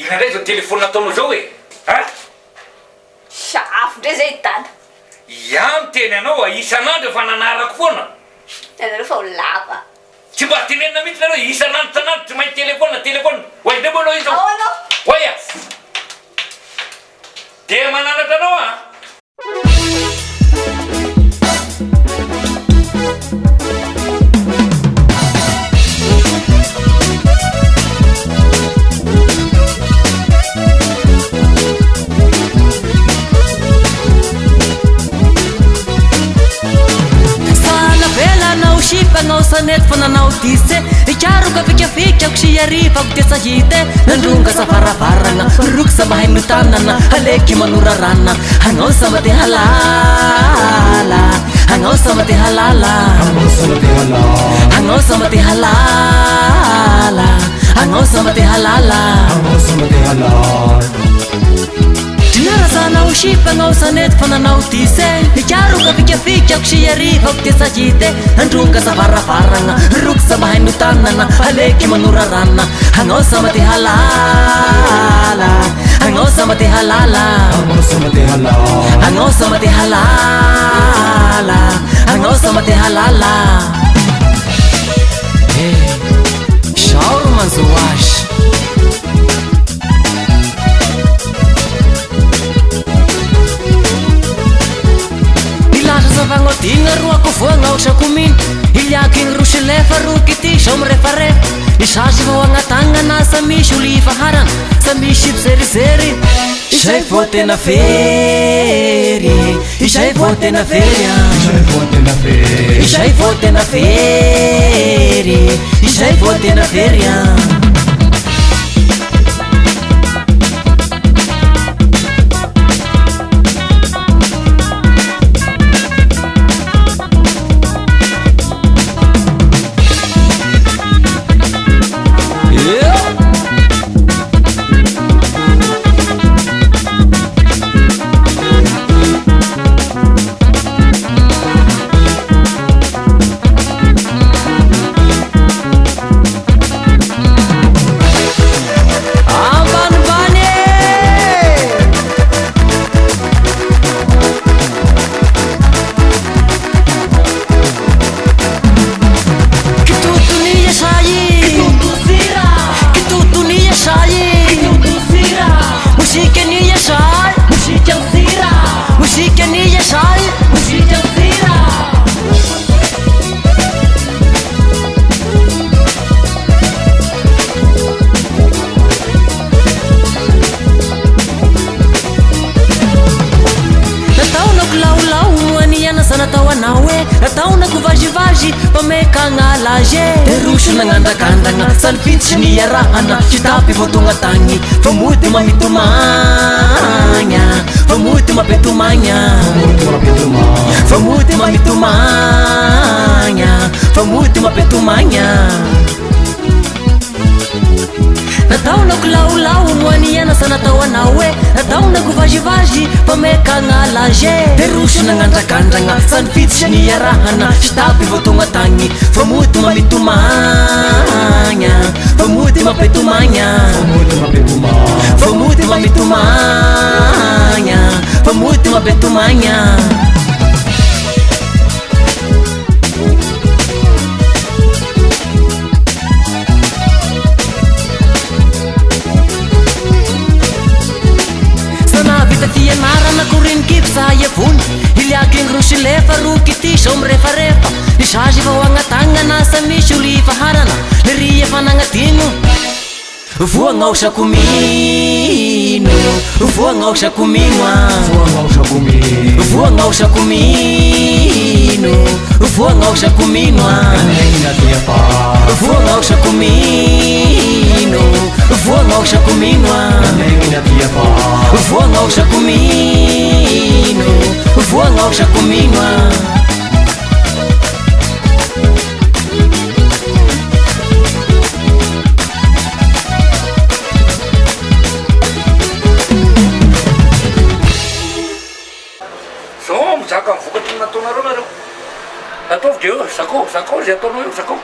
Inandray zao telefôny nataonao zao e a safo ndray zay dada iamy teny anao isan'andro efa nanarako foana anareo fa ho lava tsy mba tenenina mihitsy nareo isan'andro tanandro tsy mahay telefôna oay de manao izy ao anao oaya de mananatra anao a Panao sanet fananao dise ikaroka fikafikako sy arifako de sahite nandronga sa faravarana roky sa mahay mitanana aleky manorarana hanao sama te halala hanao sama te halala hanao sama te halala hanao sama te halala Dinarasanao sipanao sanet fananao dise ikaroka fikafikako sy arifako de sahite nandronga sa faravarana roky sa mahay mitanana aleky manorarana hanao sama te halala hanao sama te halala hanao sama te halala hanao sama te halala Shaur manzoash Vangodinga ruako voanga otrako mino iliako igny rosy lefa roky ty zao mirefarefa isasy vao agnatagna sa misy olo ifaharana sa misy ipzerizery izay vao tena fery izay vao tena fery izay vao tena fery izay vao tena fery Nagnandakandagna salpitsy ny arahana kitapy vao tonga tagny fa mody mamitomagna fa mody mapetomagna fa mody mamitomagna fa mody mapetomagna nataonako laolao moaniana sa natao anao e nataonako vazivazy pamekagna lage de rosy nagnandrakandragna salpitsy ny arahana kitapy vao tonga tagny fa mody mamitomagna fa mody mapetomagna fa mody mamitomagna fa mody mapetomagna fianarana korinkiky za iavony iliako igny rosy lefa roky ty zao mirefarefa isazy vao agnatagnana sa misy olo ifaharana le ry efa nagnadigno voagnaosako mino voagnaosako mino voagnaosako mino voagnaosako mino voagnaosako mino voagnaosako mino voagnaosako mino voagnaosako mino zao mizaka mivokatry nataonareo nareo ataovy de eo sakao zay ataonao eo sakao